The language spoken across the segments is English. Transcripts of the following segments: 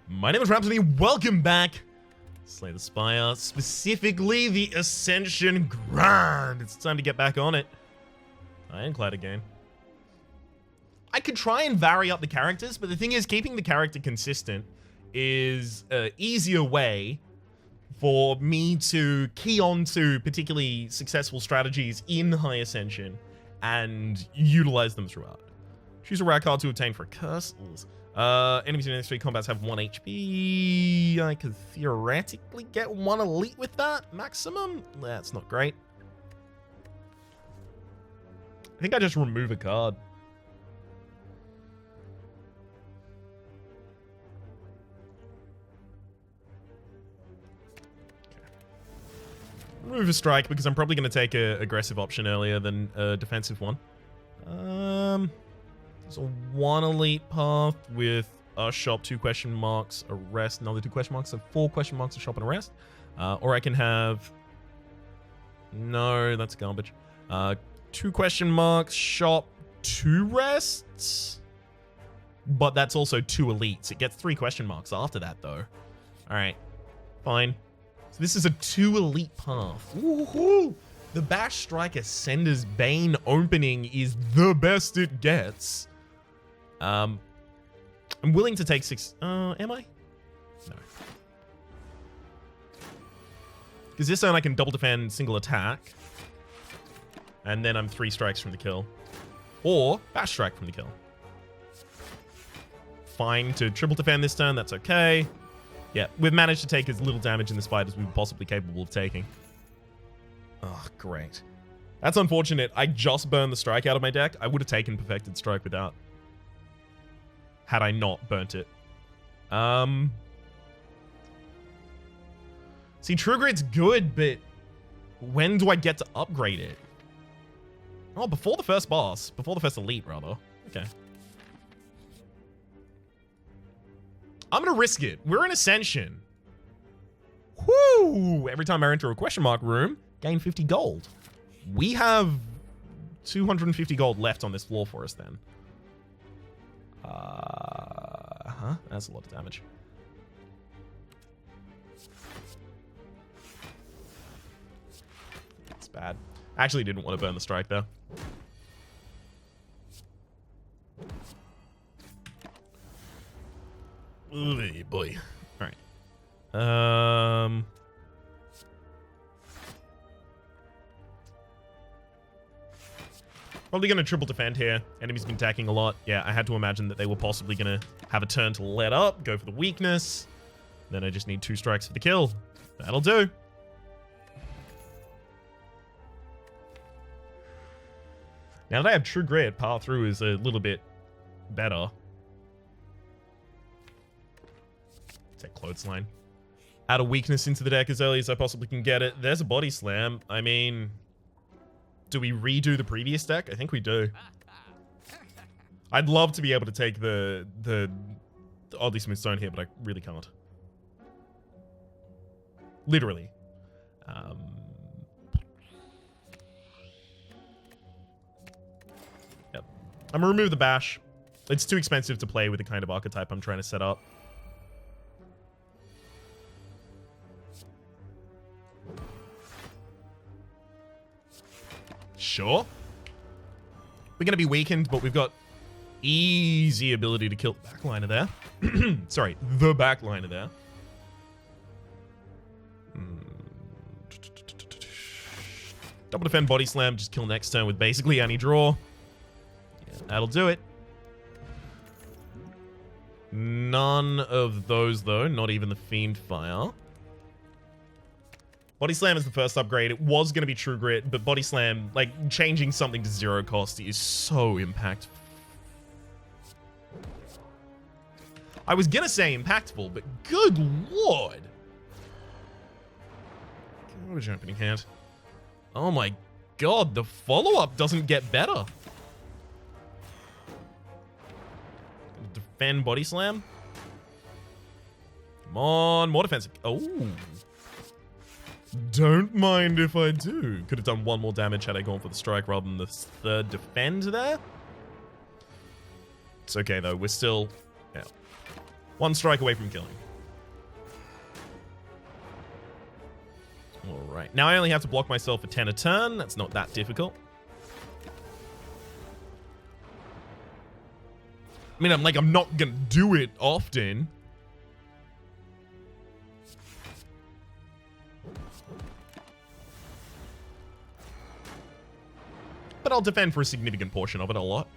My name is Rhapsody, welcome back. Slay the Spire, specifically the Ascension grind. It's time to get back on it. Ironclad again. I could try and vary up the characters, but the thing is, keeping the character consistent is an easier way for me to key on to particularly successful strategies in High Ascension and utilize them throughout. Choose a rare card to obtain for a curse. Enemies in the next 3 combats have 1 HP. I could theoretically get 1 elite with that, maximum. That's not great. I think I just remove a card. Remove a strike because I'm probably going to take an aggressive option earlier than a defensive one. There's a 1 elite path with a shop, 2 question marks, arrest, another 2 question marks, so 4 question marks, a shop, and arrest. Or I can have... No, that's garbage. 2 question marks, shop, 2 rests. But that's also 2 elites. It gets 3 question marks after that, though. Alright, fine. So this is a 2 elite path. Woohoo! The Bash Strike Ascender's Bane opening is the best it gets. I'm willing to take 6... am I? No. Because this turn I can double defend, single attack. And then I'm 3 strikes from the kill. Or Bash Strike from the kill. Fine to triple defend this turn, that's okay. Yeah, we've managed to take as little damage in this fight as we were possibly capable of taking. Oh, great. That's unfortunate. I just burned the strike out of my deck. I would have taken Perfected Strike without. Had I not burnt it. See, True Grit's good, but when do I get to upgrade it? Oh, before the first boss. Before the first elite, rather. Okay. I'm gonna risk it. We're in Ascension. Whoo! Every time I enter a question mark room, gain 50 gold. We have 250 gold left on this floor for us then. That's a lot of damage. That's bad. I actually didn't want to burn the strike though. Ooh, boy. All right. Probably going to triple defend here. Enemies been attacking a lot. Yeah, I had to imagine that they were possibly going to have a turn to let up, go for the weakness. Then I just need 2 strikes for the kill. That'll do. Now that I have True Grit, Power Through is a little bit better. Take Clothesline. Add a weakness into the deck as early as I possibly can get it. There's a Body Slam. I mean... Do we redo the previous deck? I think we do. I'd love to be able to take the Oddly Smooth Stone here, but I really can't. Literally. Yep. I'm gonna remove the Bash. It's too expensive to play with the kind of archetype I'm trying to set up. Sure. We're going to be weakened, but we've got easy ability to kill the backliner there. Sorry, the backliner there. Double defend, body slam, just kill next turn with basically any draw. Yeah, that'll do it. None of those, though. Not even the Fiend Fire. Body Slam is the first upgrade. It was going to be True Grit, but Body Slam, like, changing something to 0 cost is so impactful. I was going to say impactful, but good lord. Garbage opening hand. Oh my god, the follow-up doesn't get better. Defend Body Slam. Come on, more defensive. Oh. Don't mind if I do. Could have done 1 more damage had I gone for the strike rather than the 3rd defend there. It's okay though, we're still... Yeah. One strike away from killing. Alright, now I only have to block myself for 10 a turn. That's not that difficult. I mean, I'm not gonna do it often. But I'll defend for a significant portion of it, a lot.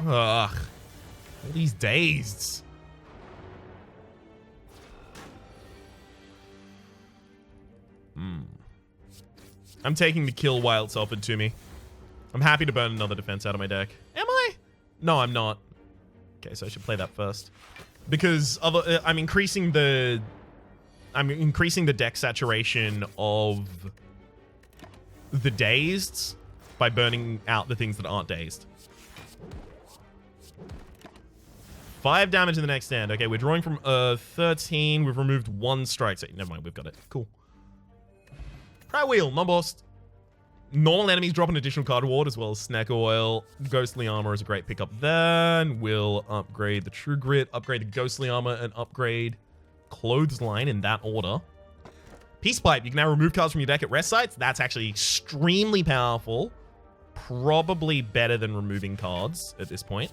Ugh. All these dazed. I'm taking the kill while it's offered to me. I'm happy to burn another defense out of my deck. Am I? No, I'm not. Okay, so I should play that first. Because I'm increasing the deck saturation of the dazed by burning out the things that aren't dazed. 5 damage in the next stand. Okay, we're drawing from 13. We've removed 1 strike. So never mind, we've got it. Cool. Cry Wheel, non-bossed. Normal enemies drop an additional card reward as well as Snack Oil. Ghostly Armor is a great pickup there. And we'll upgrade the True Grit, upgrade the Ghostly Armor, and upgrade Clothesline in that order. Peace Pipe, you can now remove cards from your deck at rest sites. That's actually extremely powerful. Probably better than removing cards at this point.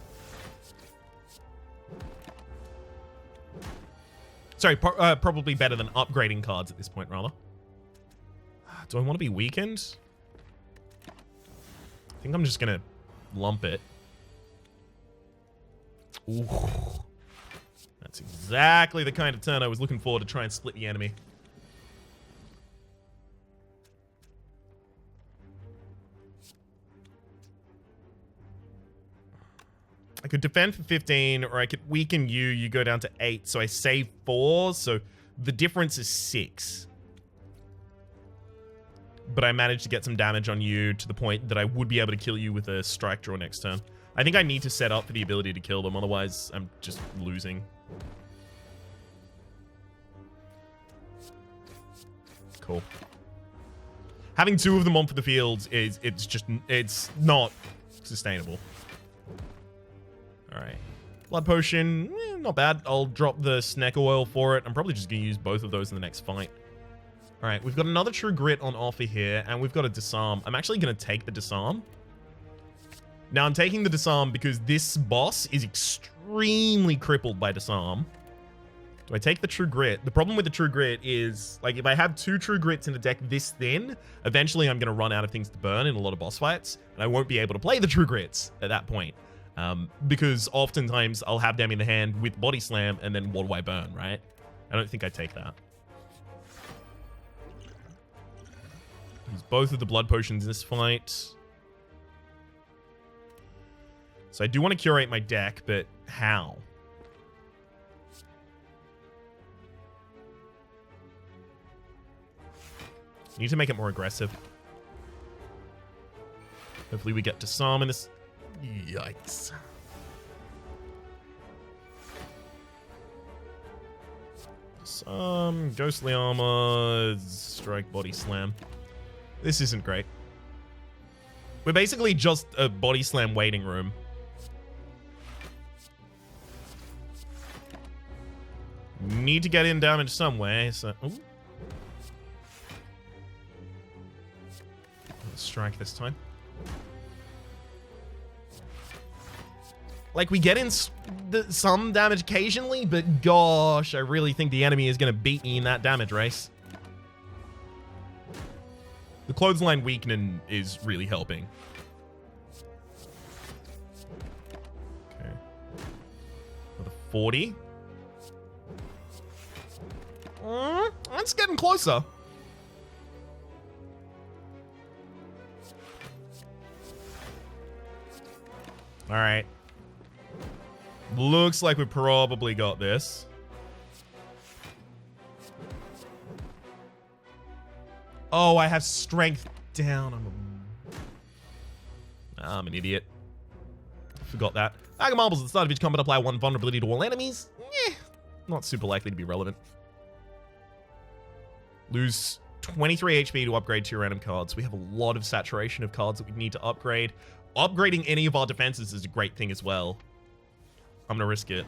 Sorry, probably better than upgrading cards at this point, rather. Do I want to be weakened? I think I'm just going to lump it. Ooh. That's exactly the kind of turn I was looking for to try and split the enemy. I could defend for 15, or I could weaken you. You go down to 8, so I save 4, so the difference is 6. But I managed to get some damage on you to the point that I would be able to kill you with a strike draw next turn. I think I need to set up for the ability to kill them, otherwise I'm just losing. Cool. Having 2 of them on for the field it's not sustainable. Alright. Blood Potion, not bad. I'll drop the Snack Oil for it. I'm probably just going to use both of those in the next fight. Alright, we've got another True Grit on offer here, and we've got a Disarm. I'm actually going to take the Disarm. Now, I'm taking the Disarm because this boss is extremely crippled by Disarm. Do I take the True Grit? The problem with the True Grit is, like, if I have 2 True Grits in a deck this thin, eventually I'm going to run out of things to burn in a lot of boss fights, and I won't be able to play the True Grits at that point. Because oftentimes I'll have them in the hand with Body Slam, and then what do I burn, right? I don't think I take that. Use both of the Blood Potions in this fight. So I do want to curate my deck, but how? Need to make it more aggressive. Hopefully we get Disarm in this. Yikes. Some Ghostly Armor, Strike, Body Slam. This isn't great. We're basically just a Body Slam waiting room. Need to get in damage some way, so... Ooh. Let's strike this time. Like, we get in some damage occasionally, but gosh, I really think the enemy is going to beat me in that damage race. The Clothesline weakening is really helping. Okay. Another 40. That's getting closer. All right. Looks like we probably got this. Oh, I have strength down. I'm an idiot. Forgot that. Bag of Marbles at the start of each combat apply 1 vulnerability to all enemies. Not super likely to be relevant. Lose 23 HP to upgrade 2 random cards. We have a lot of saturation of cards that we need to upgrade. Upgrading any of our defenses is a great thing as well. I'm gonna risk it.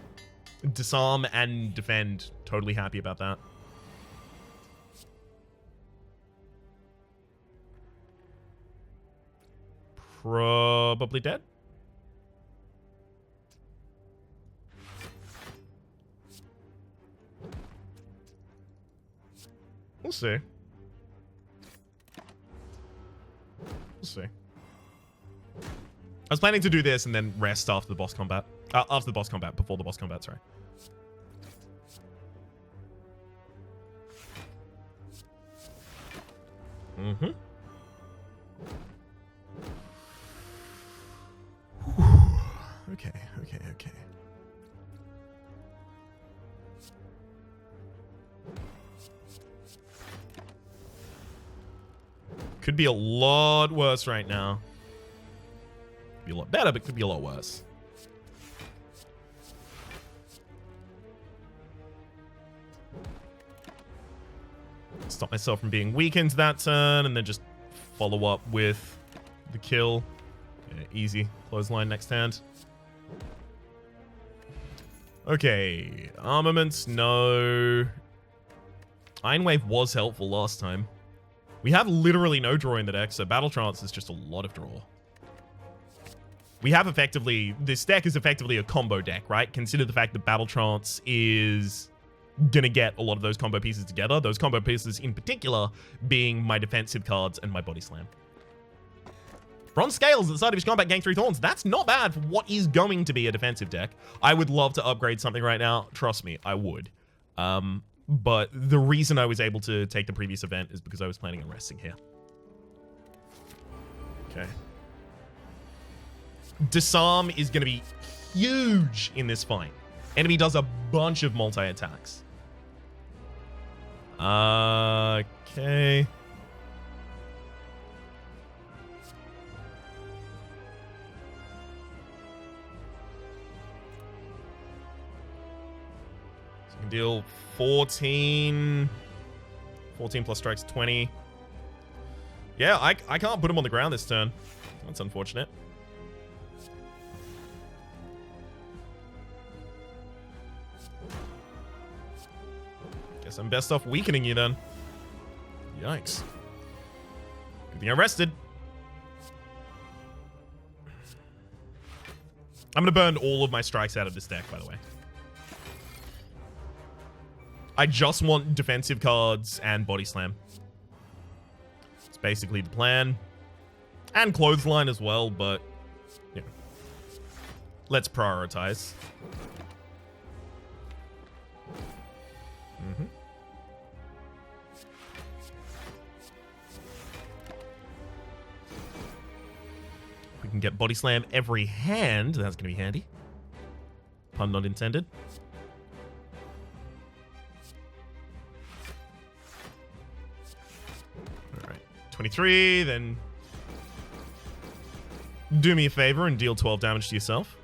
Disarm and defend. Totally happy about that. Probably dead. We'll see. We'll see. I was planning to do this and then rest after the boss combat. After the boss combat, before the boss combat, sorry. Mm-hmm. Okay. Could be a lot worse right now. Could be a lot better, but could be a lot worse. Stop myself from being weakened that turn, and then just follow up with the kill. Yeah, easy. Clothesline next hand. Okay. Armaments, no. Iron Wave was helpful last time. We have literally no draw in the deck, so Battle Trance is just a lot of draw. We have effectively... This deck is effectively a combo deck, right? Consider the fact that Battle Trance is gonna get a lot of those combo pieces together. Those combo pieces in particular being my defensive cards and my Body Slam. Bronze Scales at the start of his combat, gain 3 Thorns. That's not bad for what is going to be a defensive deck. I would love to upgrade something right now. Trust me, I would. But the reason I was able to take the previous event is because I was planning on resting here. Okay. Disarm is going to be huge in this fight. Enemy does a bunch of multi-attacks. Okay. So you can deal 14 plus strikes, 20. Yeah, I can't put him on the ground this turn. That's unfortunate. Guess I'm best off weakening you then. Yikes. Good thing I rested. I'm gonna burn all of my strikes out of this deck, by the way. I just want defensive cards and Body Slam. It's basically the plan. And Clothesline as well, but... yeah. Let's prioritize. Mm-hmm. We can get Body Slam every hand. That's going to be handy. Pun not intended. Alright. 23, then... do me a favor and deal 12 damage to yourself.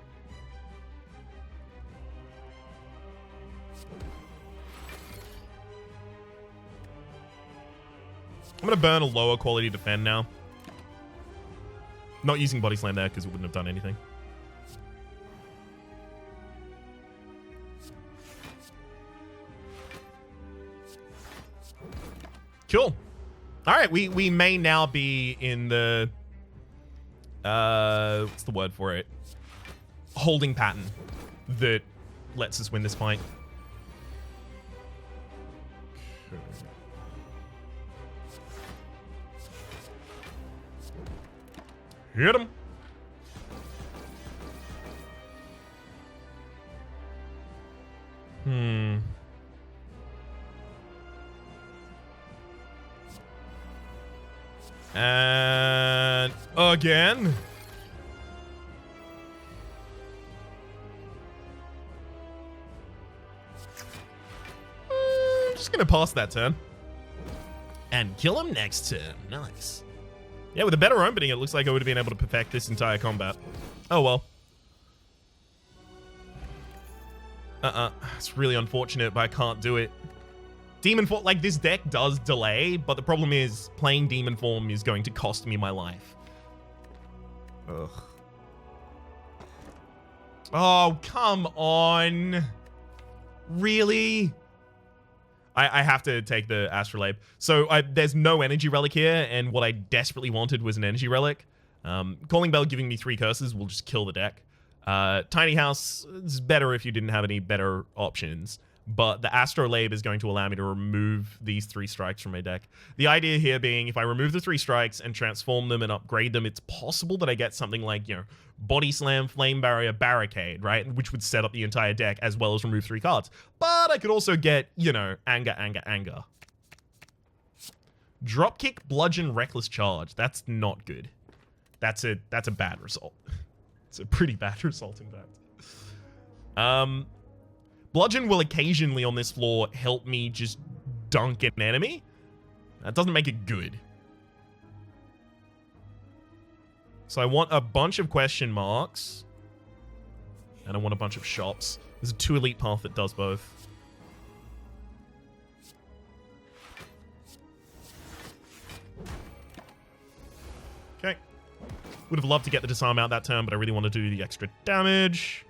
I'm going to burn a lower quality defend now. Not using Body Slam there because it wouldn't have done anything. Cool. Alright, we may now be in the... what's the word for it? Holding pattern that lets us win this fight. Hit him. And again. Just gonna pass that turn. And kill him next turn. Nice. Yeah, with a better opening, it looks like I would have been able to perfect this entire combat. Oh well. It's really unfortunate, but I can't do it. Demon Form, like, this deck does delay, but the problem is playing Demon Form is going to cost me my life. Ugh. Oh, come on. Really? I have to take the Astrolabe. So there's no energy relic here, and what I desperately wanted was an energy relic. Calling Bell giving me 3 curses will just kill the deck. Tiny House is better if you didn't have any better options, but the Astrolabe is going to allow me to remove these 3 strikes from my deck. The idea here being, if I remove the 3 strikes and transform them and upgrade them, it's possible that I get something like, you know, Body Slam, Flame Barrier, Barricade, right? Which would set up the entire deck as well as remove 3 cards. But I could also get, you know, Anger, Anger, Anger. Dropkick, Bludgeon, Reckless Charge. That's not good. That's a bad result. It's a pretty bad result, in fact. Bludgeon will occasionally on this floor help me just dunk an enemy. That doesn't make it good. So I want a bunch of question marks. And I want a bunch of shops. There's a 2 elite path that does both. Okay. Would have loved to get the disarm out that turn, but I really want to do the extra damage.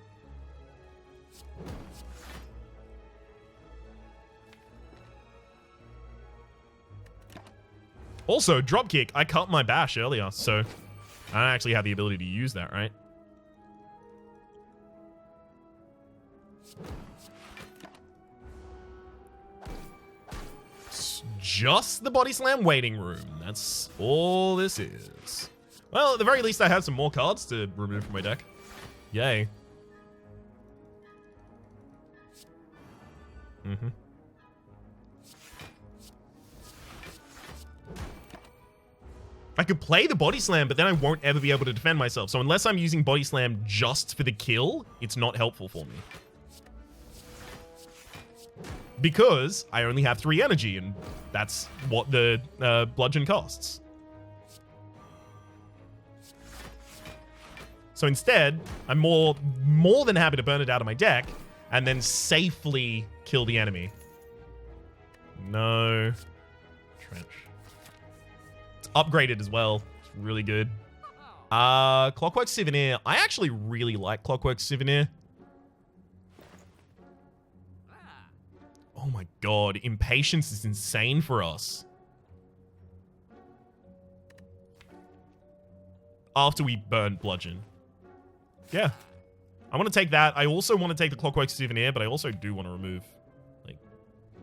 Also, dropkick, I cut my bash earlier, so I actually have the ability to use that, right? It's just the Body Slam waiting room. That's all this is. Well, at the very least, I have some more cards to remove from my deck. Yay. Mm-hmm. I could play the Body Slam, but then I won't ever be able to defend myself. So unless I'm using Body Slam just for the kill, it's not helpful for me. Because I only have 3 energy, and that's what the Bludgeon costs. So instead, I'm more than happy to burn it out of my deck, and then safely kill the enemy. No. Trench. Upgraded as well. It's really good. Clockwork Souvenir. I actually really like Clockwork Souvenir. Oh my god, Impatience is insane for us. After we burn Bludgeon. Yeah. I want to take that. I also want to take the Clockwork Souvenir, but I also do want to remove, like,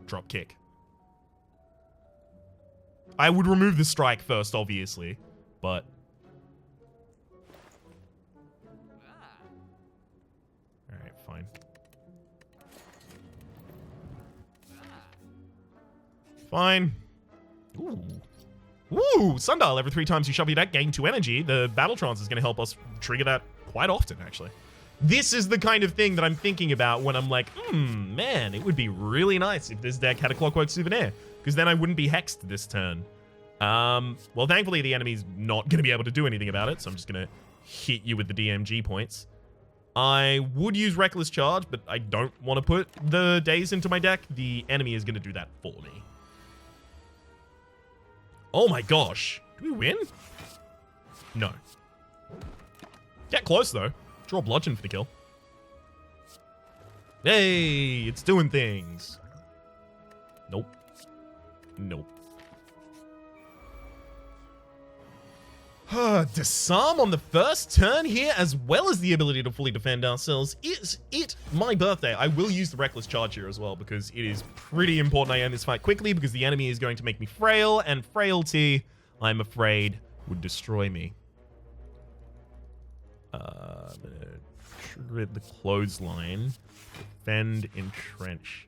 Dropkick. I would remove the strike first, obviously, but... Alright, fine. Fine. Ooh. Ooh! Sundial. Every 3 times you shuffle your deck, gain 2 energy. The Battle Trance is going to help us trigger that quite often, actually. This is the kind of thing that I'm thinking about when I'm like, man, it would be really nice if this deck had a Clockwork Souvenir, because then I wouldn't be hexed this turn. Well, thankfully the enemy's not going to be able to do anything about it, so I'm just going to hit you with the DMG points. I would use Reckless Charge, but I don't want to put the Daze into my deck. The enemy is going to do that for me. Oh my gosh. Do we win? No. Get close, though. Draw Bludgeon for the kill. Hey, it's doing things. Nope. Nope. Disarm on the first turn here, as well as the ability to fully defend ourselves. Is it my birthday? I will use the Reckless Charge here as well, because it is pretty important I end this fight quickly, because the enemy is going to make me frail, and frailty, I'm afraid, would destroy me. I'm gonna trigger the Clothesline, defend, entrench,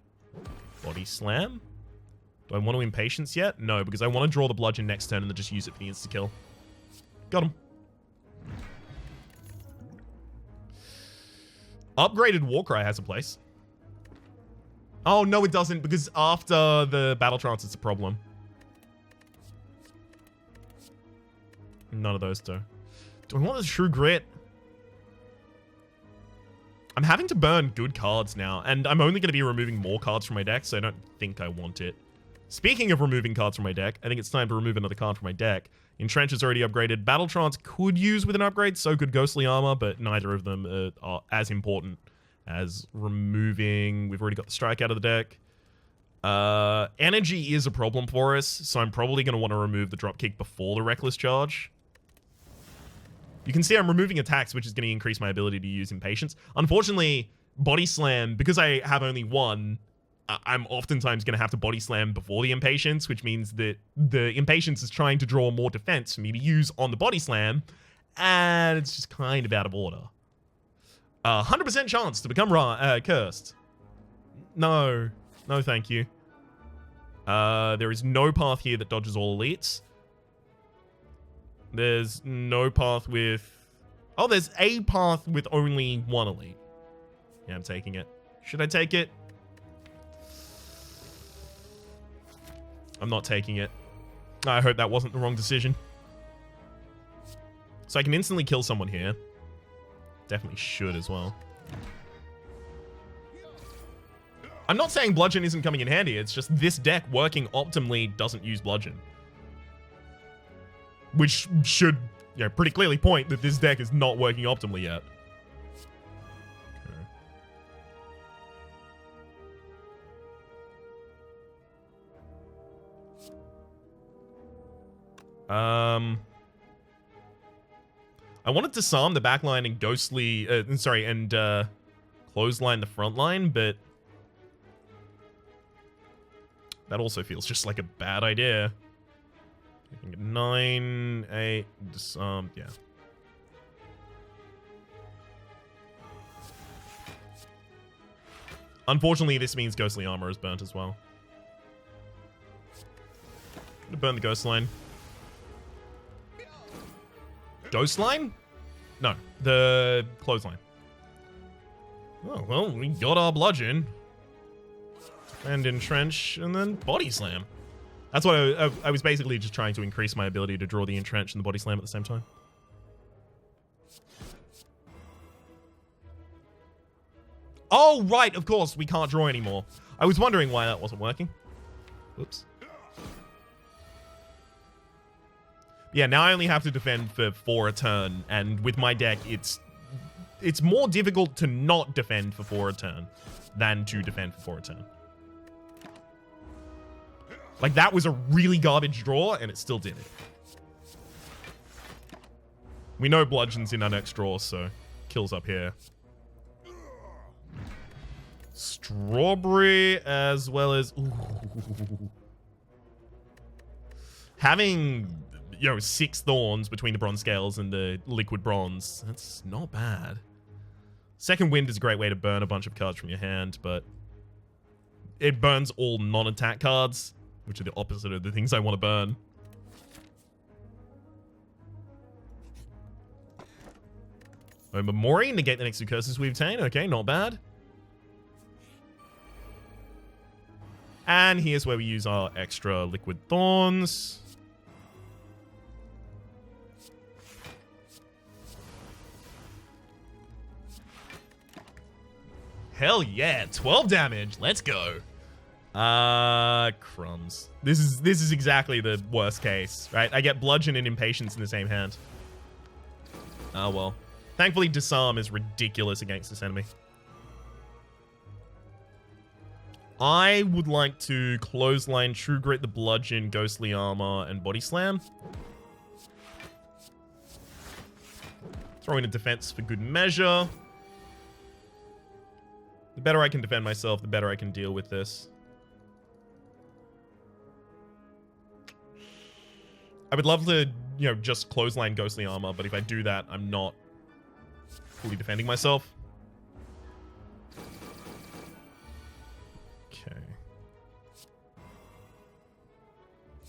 Body Slam. Do I want to Impatience yet? No, because I want to draw the Bludgeon next turn and then just use it for the insta-kill. Got him. Upgraded Warcry has a place. Oh, no, it doesn't, because after the Battle Trance, it's a problem. None of those do. Do I want the True Grit? I'm having to burn good cards now, and I'm only going to be removing more cards from my deck, so I don't think I want it. Speaking of removing cards from my deck, I think it's time to remove another card from my deck. Entrench is already upgraded. Battle Trance could use with an upgrade, so could Ghostly Armor, but neither of them are as important as removing... We've already got the strike out of the deck. Energy is a problem for us, so I'm probably going to want to remove the dropkick before the reckless charge. You can see I'm removing attacks, which is going to increase my ability to use impatience. Unfortunately, body slam, because I have only one, I'm oftentimes going to have to body slam before the impatience, which means that the impatience is trying to draw more defense for me to use on the body slam, and it's just kind of out of order. 100% chance to become cursed. No, thank you. There is no path here that dodges all elites. There's no path with... Oh, there's a path with only one elite. Yeah, I'm taking it. Should I take it? I'm not taking it. I hope that wasn't the wrong decision. So I can instantly kill someone here. Definitely should as well. I'm not saying bludgeon isn't coming in handy. It's just this deck working optimally doesn't use bludgeon. Which should, pretty clearly point that this deck is not working optimally yet. Okay. I wanted to disarm the back line and ghostly, clothesline the front line, but that also feels just like a bad idea. 9, 8, disarm, yeah. Unfortunately, this means ghostly armor is burnt as well. Gonna burn the ghost line. Ghost line? No, the clothesline. Oh, well, we got our bludgeon. And entrench, and then body slam. That's what I was basically just trying to increase my ability to draw the entrench and the body slam at the same time. Oh, right, of course, we can't draw anymore. I was wondering why that wasn't working. Whoops. Yeah, now I only have to defend for 4 a turn, and with my deck, it's more difficult to not defend for 4 a turn than to defend for 4 a turn. Like, that was a really garbage draw, and it still did it. We know bludgeon's in our next draw, so kills up here. Strawberry, as well as... Ooh. Having, 6 thorns between the bronze scales and the liquid bronze, that's not bad. Second wind is a great way to burn a bunch of cards from your hand, but it burns all non-attack cards, which are the opposite of the things I want to burn. Omamori, negate the next 2 curses we obtain. Okay, not bad. And here's where we use our extra liquid thorns. Hell yeah, 12 damage. Let's go. Crumbs. This is exactly the worst case, right? I get bludgeon and impatience in the same hand. Oh well. Thankfully, disarm is ridiculous against this enemy. I would like to clothesline, true grit, the bludgeon, ghostly armor, and body slam. Throw in a defense for good measure. The better I can defend myself, the better I can deal with this. I would love to, just clothesline ghostly armor, but if I do that, I'm not fully defending myself. Okay.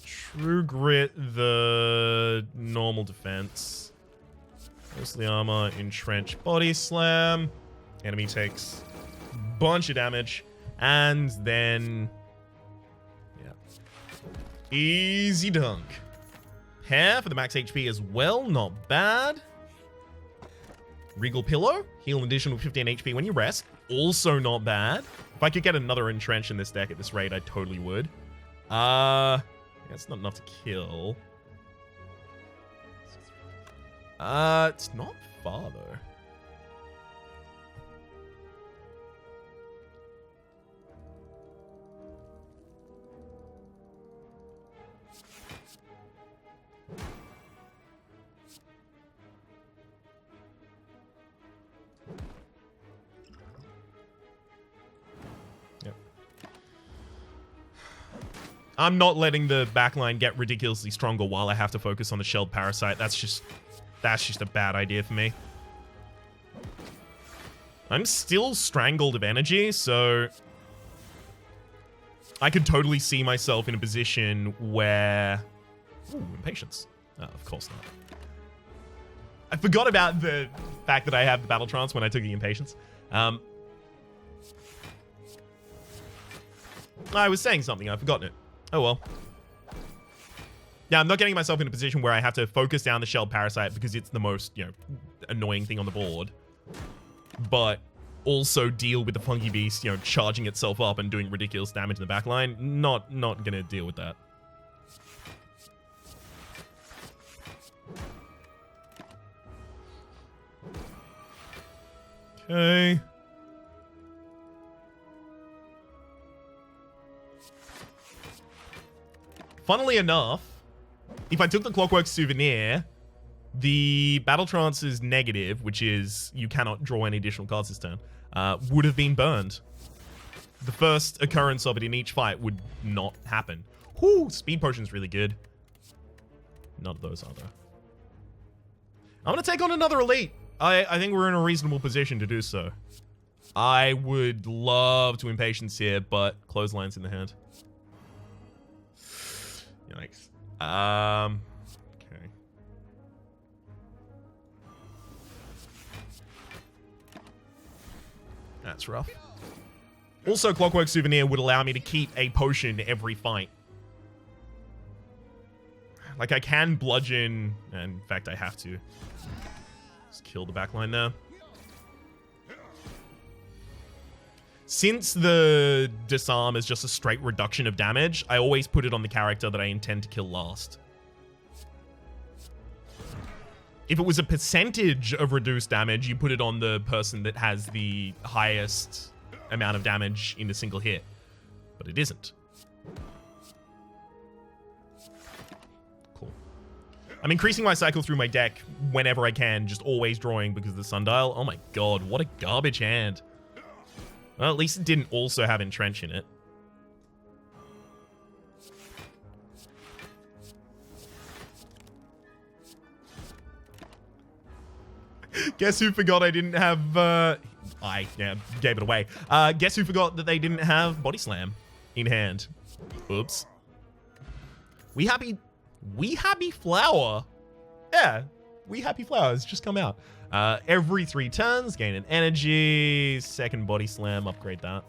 True grit, the normal defense. Ghostly armor, entrench, body slam. Enemy takes a bunch of damage. And then... yeah. Easy dunk. Hair for the max HP as well, not bad. Regal Pillow, heal an additional 15 HP when you rest, also not bad. If I could get another entrench in this deck at this rate, I totally would. That's not enough to kill. It's not far though. I'm not letting the backline get ridiculously stronger while I have to focus on the shelled parasite. That's just a bad idea for me. I'm still strangled of energy, so I could totally see myself in a position where... Ooh, impatience. Oh, of course not. I forgot about the fact that I have the battle trance when I took the impatience. I was saying something, I've forgotten it. Oh well. Yeah, I'm not getting myself in a position where I have to focus down the shelled parasite because it's the most, annoying thing on the board. But also deal with the funky beast, charging itself up and doing ridiculous damage in the back line. Not gonna deal with that. Okay. Funnily enough, if I took the Clockwork Souvenir, the Battle Trance is negative, which is you cannot draw any additional cards this turn, would have been burned. The first occurrence of it in each fight would not happen. Whoo, Speed Potion's really good. None of those are, though. I'm going to take on another Elite. I think we're in a reasonable position to do so. I would love to Impatience here, but Clothesline's in the hand. Yikes. Okay. That's rough. Also, Clockwork Souvenir would allow me to keep a potion every fight. Like, I can bludgeon, and in fact, I have to. Just kill the backline there. Since the disarm is just a straight reduction of damage, I always put it on the character that I intend to kill last. If it was a percentage of reduced damage, you put it on the person that has the highest amount of damage in a single hit. But it isn't. Cool. I'm increasing my cycle through my deck whenever I can, just always drawing because of the sundial. Oh my god, what a garbage hand. Well, at least it didn't also have Entrench in it. Guess who forgot I didn't have, I gave it away. Guess who forgot that they didn't have Body Slam in hand? Oops. We Happy Flower. Yeah, We Happy Flower has just come out. Every 3 turns, gain an energy, second Body Slam, upgrade that.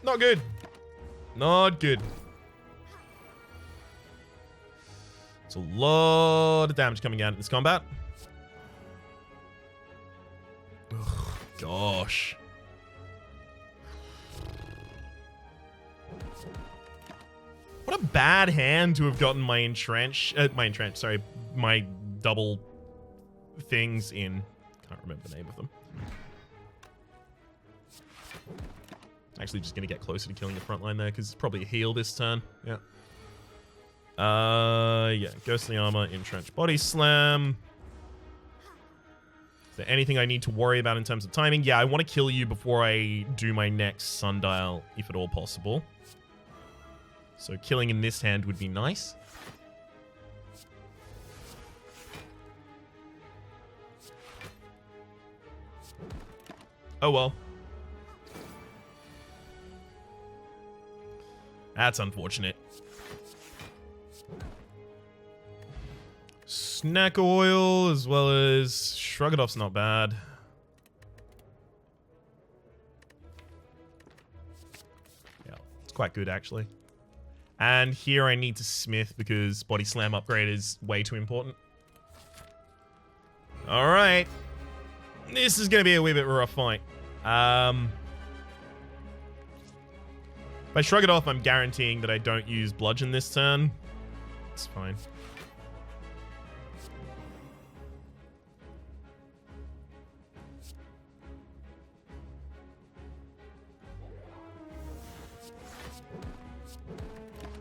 Not good. Not good. It's a lot of damage coming out in this combat. Ugh, gosh. What a bad hand to have gotten my my double things in. Can't remember the name of them. Actually, just gonna get closer to killing the front line there because it's probably a heal this turn. Yeah. Yeah. Ghostly Armor, Entrench, Body Slam. Is there anything I need to worry about in terms of timing? Yeah, I want to kill you before I do my next Sundial, if at all possible. So killing in this hand would be nice. Oh well. That's unfortunate. Snack Oil as well as Shrug It Off's not bad. Yeah, it's quite good actually. And here I need to Smith because Body Slam upgrade is way too important. Alright. This is going to be a wee bit rough fight. If I Shrug It Off, I'm guaranteeing that I don't use Bludgeon this turn. It's fine.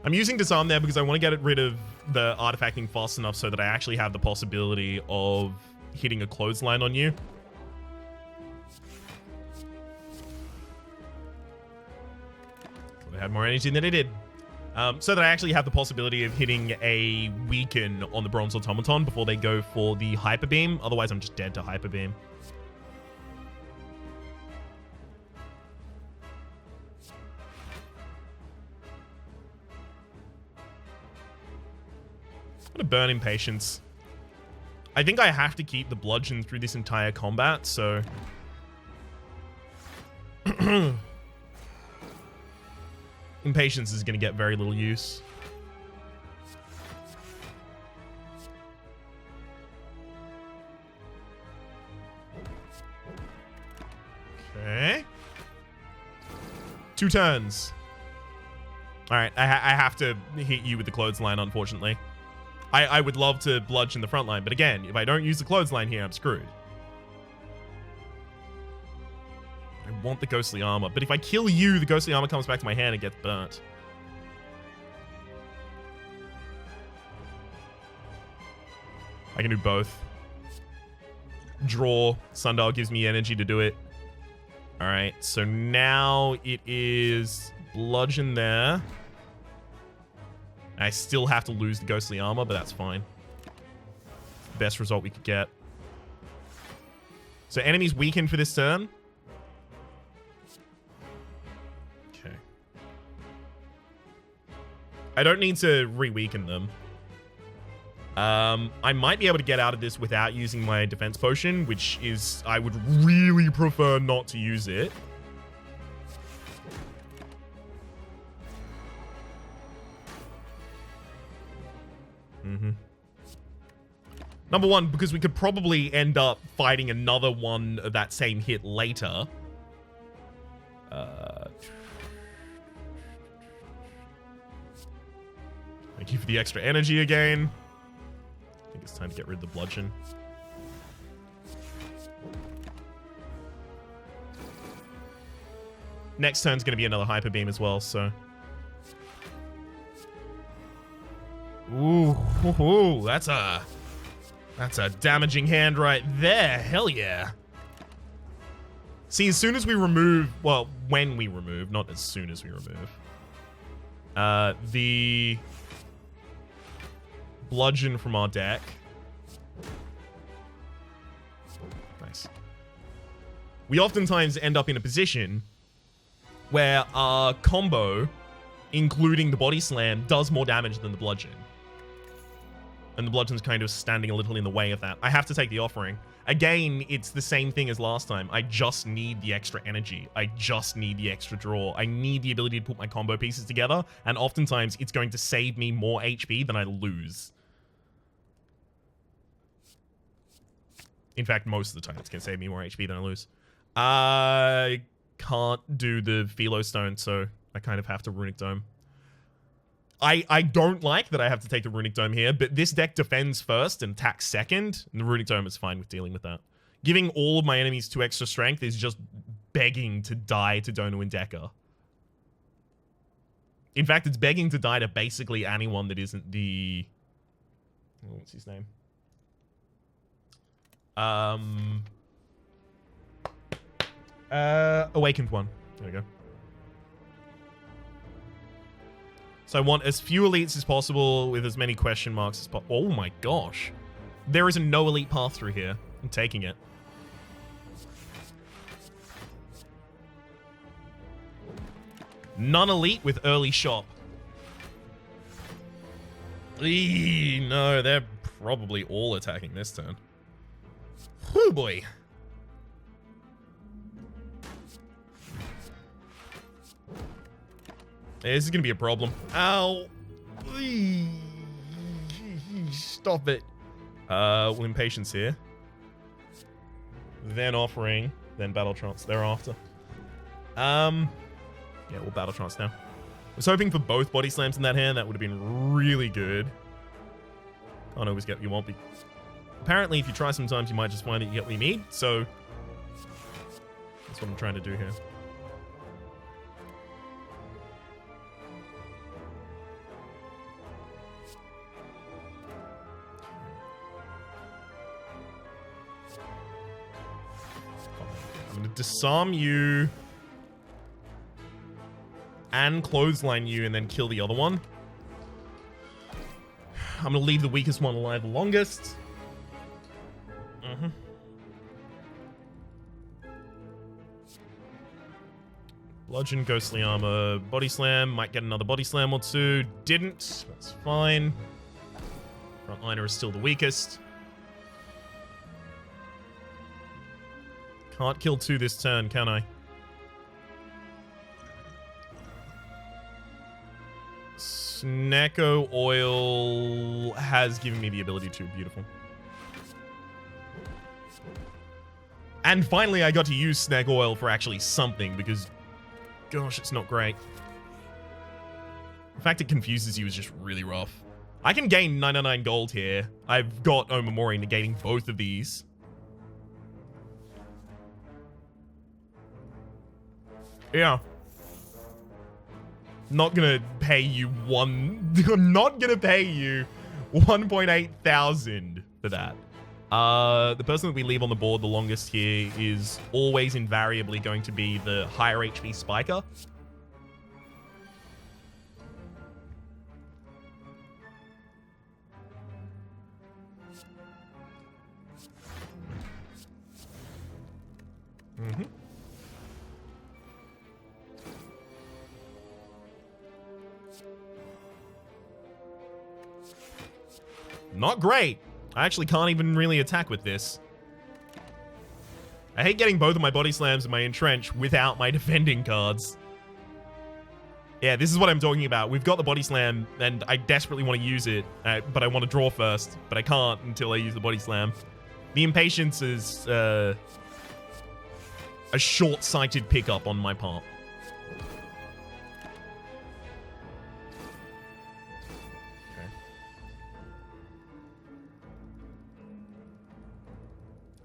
I'm using Disarm there because I want to get rid of the artifacting fast enough so that I actually have the possibility of hitting a clothesline on you. I had more energy than I did. So that I actually have the possibility of hitting a weaken on the Bronze Automaton before they go for the Hyper Beam. Otherwise, I'm just dead to Hyper Beam. I'm gonna burn Impatience. I think I have to keep the Bludgeon through this entire combat, so... Impatience is gonna get very little use. Okay. 2 turns. Alright, I have to hit you with the clothesline, unfortunately. I would love to bludgeon the front line, but again, if I don't use the clothesline here, I'm screwed. I want the ghostly armor, but if I kill you, the ghostly armor comes back to my hand and gets burnt. I can do both. Draw. Sundial gives me energy to do it. Alright, so now it is bludgeon there. I still have to lose the ghostly armor, but that's fine. Best result we could get. So enemies weakened for this turn. Okay. I don't need to re-weaken them. I might be able to get out of this without using my defense potion, which is... I would really prefer not to use it. Number one, because we could probably end up fighting another one of that same hit later. Thank you for the extra energy again. I think it's time to get rid of the bludgeon. Next turn's going to be another hyper beam as well, so... Ooh, that's a damaging hand right there. Hell yeah. See, as soon as we remove, well, when we remove, not as soon as we remove, the bludgeon from our deck. Nice. We oftentimes end up in a position where our combo, including the body slam, does more damage than the bludgeon. And the bludgeon's kind of standing a little in the way of that. I have to take the offering. Again, it's the same thing as last time. I just need the extra energy. I just need the extra draw. I need the ability to put my combo pieces together, and oftentimes it's going to save me more HP than I lose. In fact, most of the time it's going to save me more HP than I lose. I can't do the Philo Stone, so I kind of have to Runic Dome. I don't like that I have to take the Runic Dome here, but this deck defends first and attacks second, and the Runic Dome is fine with dealing with that. Giving all of my enemies 2 extra strength is just begging to die to Donu and Decker. In fact, it's begging to die to basically anyone that isn't the... Oh, what's his name? Awakened one. There we go. So I want as few elites as possible with as many question marks as possible. Oh my gosh. There is a no elite path through here. I'm taking it. Non-elite with early shop. Eee, no, they're probably all attacking this turn. Whoo boy. This is going to be a problem. Ow. Eee. Stop it. Well, Impatience here. Then Offering. Then Battle Trance thereafter. Yeah, we'll Battle Trance now. I was hoping for both Body Slams in that hand. That would have been really good. Can't always get what you want. But apparently, if you try sometimes, you might just find that you get what you need. So, that's what I'm trying to do here. I'm going to disarm you. and clothesline you and then kill the other one. I'm gonna leave the weakest one alive the longest. Bludgeon, ghostly armor, body slam. Might get another body slam or two. Didn't. That's fine. Frontliner is still the weakest. Can't kill two this turn, can I? Snecko oil has given me the ability to. Beautiful. And finally, I got to use Snag oil for actually something because, gosh, it's not great. The fact it confuses you is just really rough. I can gain 99 gold here. I've got Omamori negating both of these. Yeah. Not gonna pay you I'm not gonna pay you 1.8 thousand for that. The person that we leave on the board the longest here is always invariably going to be the higher HP Spiker. Not great. I actually can't even really attack with this. I hate getting both of my body slams and my entrench without my defending cards. Yeah, this is what I'm talking about. We've got the body slam, and I desperately want to use it, but I want to draw first, but I can't until I use the body slam. The impatience is a short-sighted pickup on my part.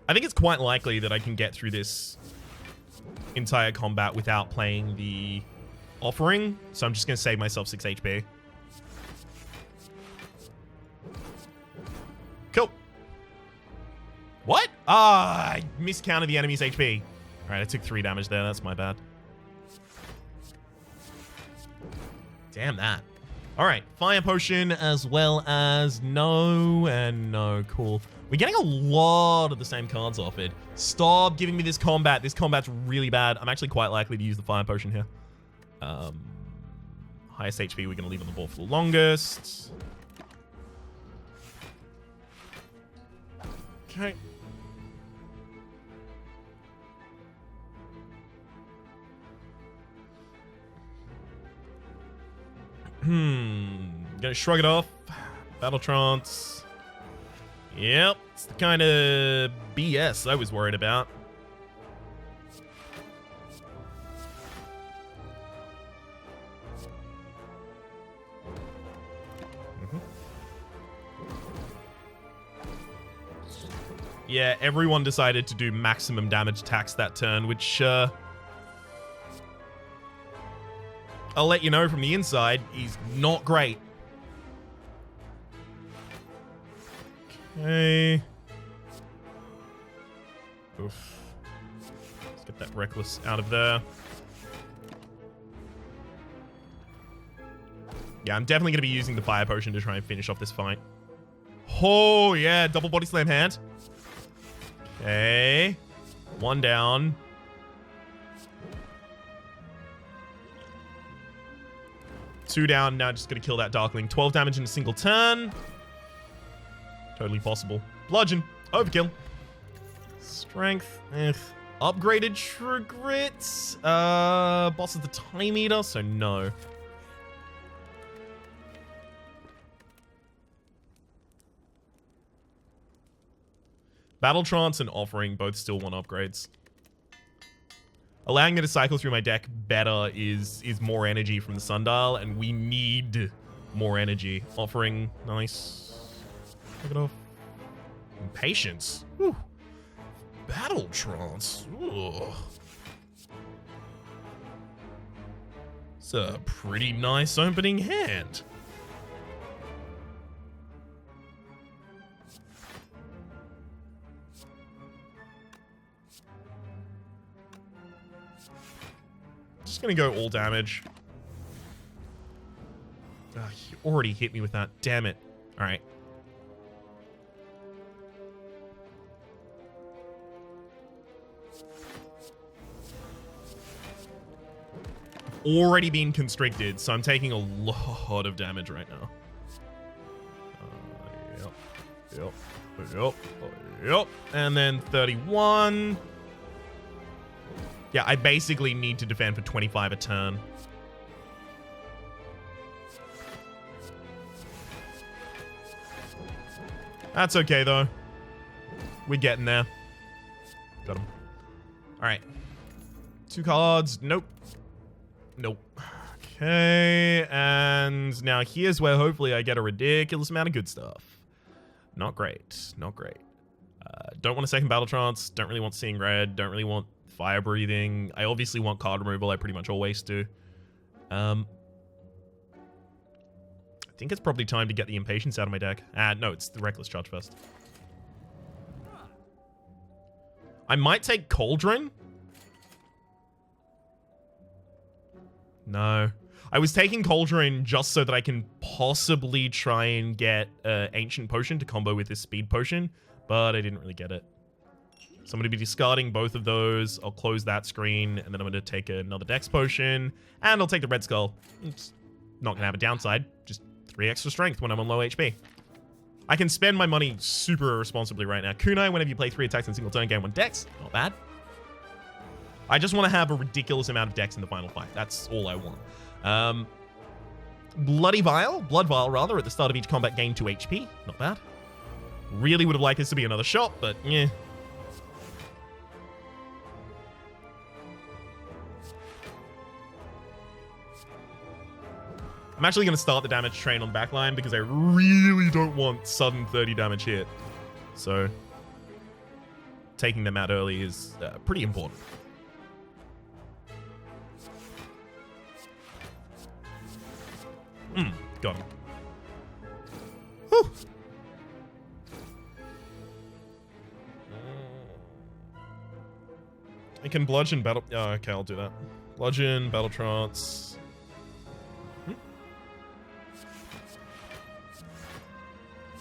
I think it's quite likely that I can get through this entire combat without playing the offering, so I'm just going to save myself 6 HP. Cool. What? Ah, I miscounted the enemy's HP. Alright, I took 3 damage there. That's my bad. Damn that. Alright, fire potion as well as no and no. Cool. We're getting a lot of the same cards offered. Stop giving me this combat. This combat's really bad. I'm actually quite likely to use the fire potion here. Highest HP we're going to leave on the board for the longest. Okay. Gonna shrug it off. Battle Trance. Yep, it's the kind of BS I was worried about. Yeah, everyone decided to do maximum damage attacks that turn, which, I'll let you know from the inside, is not great. Okay. Oof. Let's get that Reckless out of there. Yeah, I'm definitely going to be using the Fire Potion to try and finish off this fight. Oh, yeah. Double Body Slam hand. Okay. 1 down. Two down. Now just going to kill that Darkling. 12 damage in a single turn. Totally possible. Bludgeon. Overkill. Strength. Upgraded True Grit. Boss is the Time Eater, so no. Battle Trance and Offering both still want upgrades. Allowing me to cycle through my deck better is more energy from the Sundial, and we need more energy. Offering, nice. Take it off. Impatience. Whew. Battle Trance. Ugh. It's a pretty nice opening hand. Just gonna go all damage. he already hit me with that. Damn it. All right. Already been constricted, so I'm taking a lot of damage right now. Yep. And then 31. Yeah, I basically need to defend for 25 a turn. That's okay, though. We're getting there. Got him. All right. 2 cards. Nope. Nope. Okay, and now here's where hopefully I get a ridiculous amount of good stuff. Not great. Not great. Don't want a second Battle Trance. Don't really want Seeing Red. Don't really want Fire Breathing. I obviously want card removal. I pretty much always do. I think it's probably time to get the Impatience out of my deck. No, it's the Reckless Charge first. I might take Cauldron. No. I was taking Cauldron just so that I can possibly try and get Ancient Potion to combo with this Speed Potion, but I didn't really get it. So I'm going to be discarding both of those. I'll close that screen, and then I'm going to take another Dex Potion, and I'll take the Red Skull. It's not going to have a downside, just 3 extra strength when I'm on low HP. I can spend my money super responsibly right now. Kunai, whenever you play 3 attacks in a single turn, gain 1 Dex. Not bad. I just want to have a ridiculous amount of Dex in the final fight. That's all I want. Blood Vial rather, at the start of each combat, gain 2 HP. Not bad. Really would have liked this to be another shot, but yeah. I'm actually going to start the damage train on backline because I really don't want sudden 30 damage hit. So taking them out early is pretty important. Got him. Whew. I can bludgeon battle. Oh, okay, I'll do that. Bludgeon, battle trance.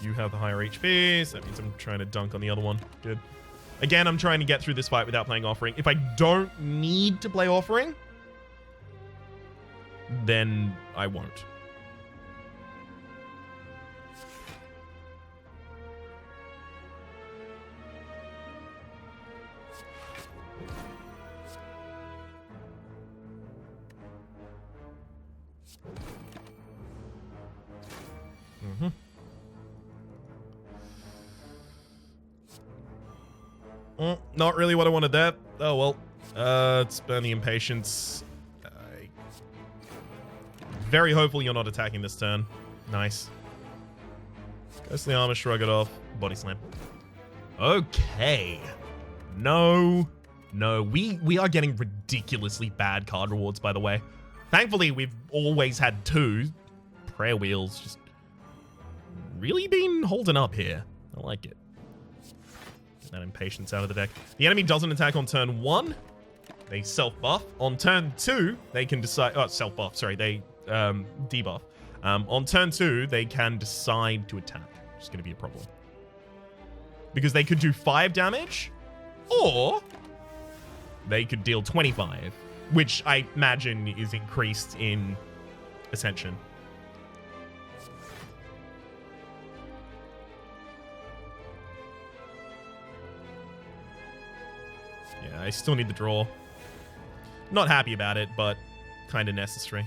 You have the higher HP, so that means I'm trying to dunk on the other one. Good. Again, I'm trying to get through this fight without playing Offering. If I don't need to play Offering, then I won't. Not really what I wanted there. Oh well. Let's burn the Impatience. Very hopeful you're not attacking this turn. Nice. Ghostly Armor, shrug it off. Body Slam. Okay. No. We are getting ridiculously bad card rewards, by the way. Thankfully, we've always had 2. Prayer Wheels just really been holding up here. I like it. Get that Impatience out of the deck. The enemy doesn't attack on turn 1. They self-buff. On turn 2, they can decide... Oh, self-buff. Sorry, they debuff. On turn 2, they can decide to attack. Which is going to be a problem. Because they could do 5 damage, or they could deal 25, which I imagine is increased in Ascension. Yeah, I still need the draw. Not happy about it, but kind of necessary.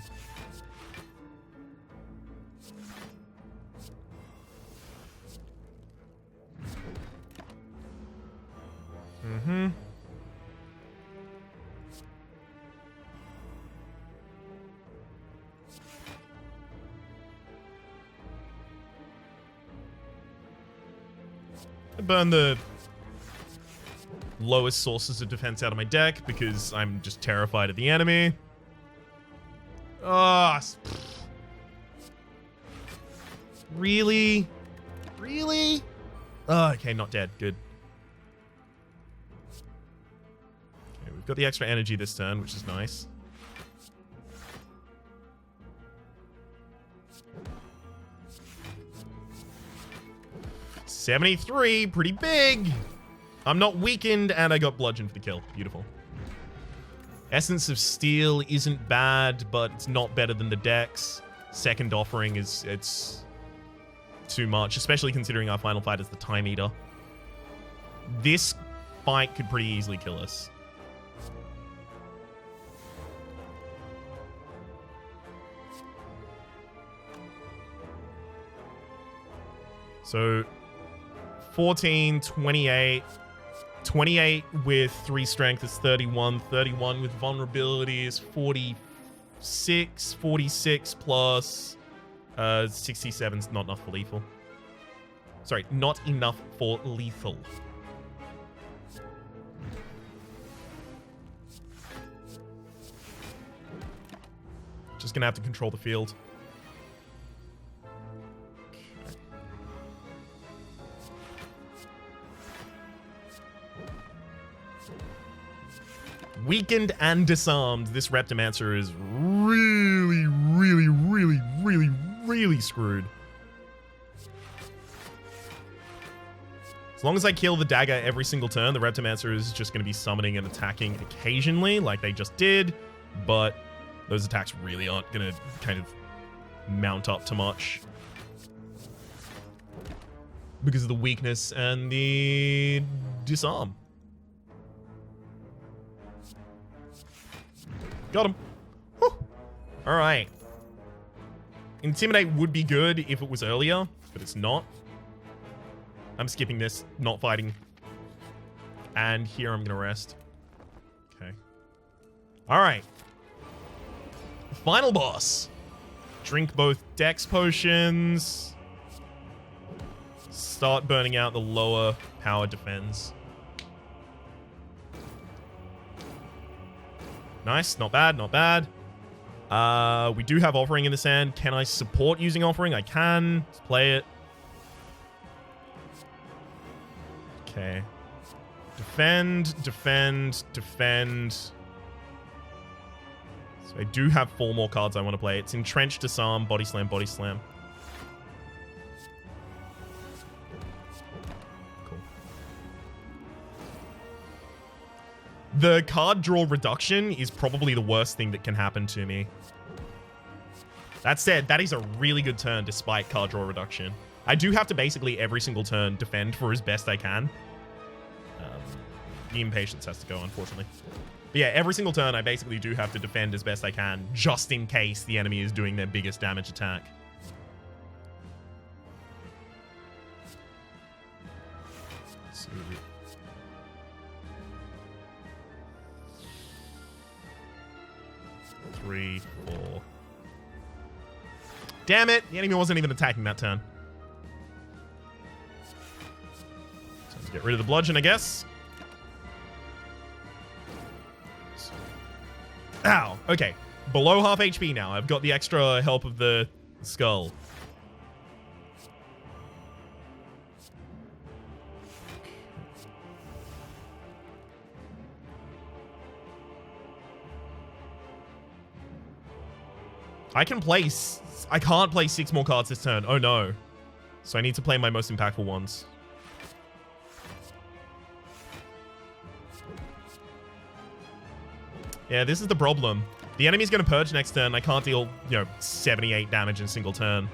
I burn the lowest sources of defense out of my deck because I'm just terrified of the enemy. Really? Really? Oh, okay, not dead. Good. Okay, we've got the extra energy this turn, which is nice. 73, pretty big. I'm not weakened, and I got bludgeoned for the kill. Beautiful. Essence of Steel isn't bad, but it's not better than the Dex. Second Offering it's too much, especially considering our final fight is the Time Eater. This fight could pretty easily kill us. So 14, 28. 28 with 3 strength is 31. 31 with vulnerability is 46. 46 plus 67 is not enough for lethal. Sorry, not enough for lethal. Just gonna have to control the field. Weakened and disarmed, this Reptomancer is really, really, really, really, really screwed. As long as I kill the dagger every single turn, the Reptomancer is just going to be summoning and attacking occasionally, like they just did, but those attacks really aren't going to kind of mount up to much because of the weakness and the disarm. Got him. Whew. All right. Intimidate would be good if it was earlier, but it's not. I'm skipping this, not fighting. And here I'm going to rest. Okay. All right. Final boss. Drink both Dex potions. Start burning out the lower power defense. Nice, not bad, not bad. We do have Offering in this hand. Can I support using Offering? I can. Let's play it. Okay. Defend, defend, defend. So I do have 4 more cards I want to play. It's Entrenched, Disarm, Body Slam, Body Slam. The card draw reduction is probably the worst thing that can happen to me. That said, that is a really good turn despite card draw reduction. I do have to basically every single turn defend for as best I can. The Impatience has to go, unfortunately. But yeah, every single turn I basically do have to defend as best I can, just in case the enemy is doing their biggest damage attack. Let's see. 3, 4. Damn it! The enemy wasn't even attacking that turn. So let's get rid of the bludgeon, I guess. Ow! Okay. Below half HP now. I've got the extra help of the skull. I can't play 6 more cards this turn. Oh no. So I need to play my most impactful ones. Yeah, this is the problem. The enemy's going to purge next turn. I can't deal, 78 damage in a single turn.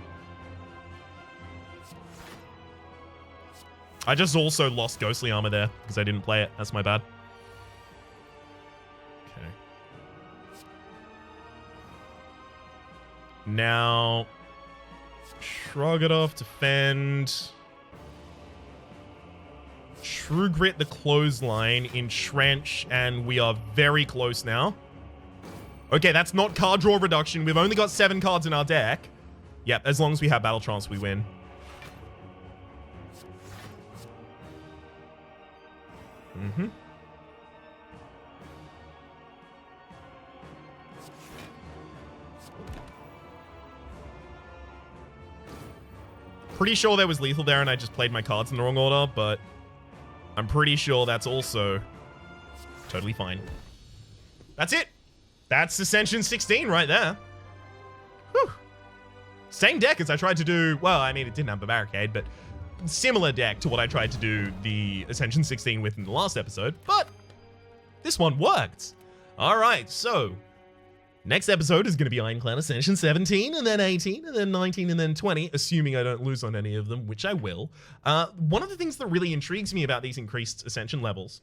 I just also lost Ghostly Armor there because I didn't play it. That's my bad. Okay. Now, shrug it off, defend. True Grit the Clothesline, Entrench, and we are very close now. Okay, that's not card draw reduction. We've only got 7 cards in our deck. Yep, as long as we have Battle Trance, we win. Mm-hmm. Pretty sure there was lethal there and I just played my cards in the wrong order, but I'm pretty sure that's also totally fine. That's it. That's Ascension 16 right there. Whew. Same deck as I tried to do. Well, I mean, it didn't have a barricade, but similar deck to what I tried to do the Ascension 16 with in the last episode, but this one worked. All right, so next episode is going to be Ironclad Ascension 17, and then 18, and then 19, and then 20, assuming I don't lose on any of them, which I will. One of the things that really intrigues me about these increased Ascension levels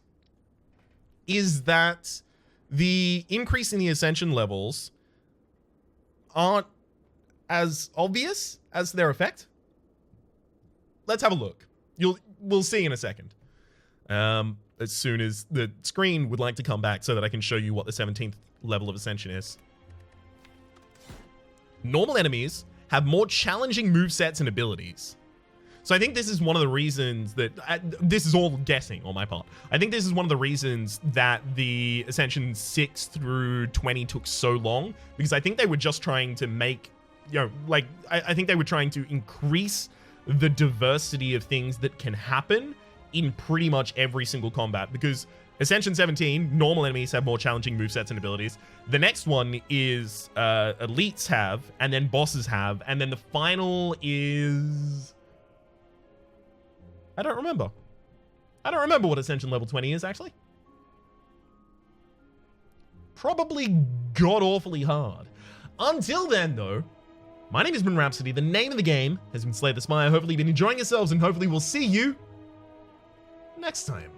is that the increase in the Ascension levels aren't as obvious as their effect. Let's have a look. We'll see in a second. As soon as the screen would like to come back so that I can show you what the 17th level of Ascension is. Normal enemies have more challenging movesets and abilities. So I think this is one of the reasons that... this is all guessing on my part. I think this is one of the reasons that the Ascension 6 through 20 took so long, because I think they were just trying to make... I think they were trying to increase the diversity of things that can happen in pretty much every single combat, because Ascension 17, normal enemies have more challenging movesets and abilities. The next one is elites have, and then bosses have, and then the final is... I don't remember. I don't remember what Ascension level 20 is, actually. Probably god-awfully hard. Until then, though, my name has been Rhapsody. The name of the game has been Slay the Spire. Hopefully you've been enjoying yourselves, and hopefully we'll see you next time.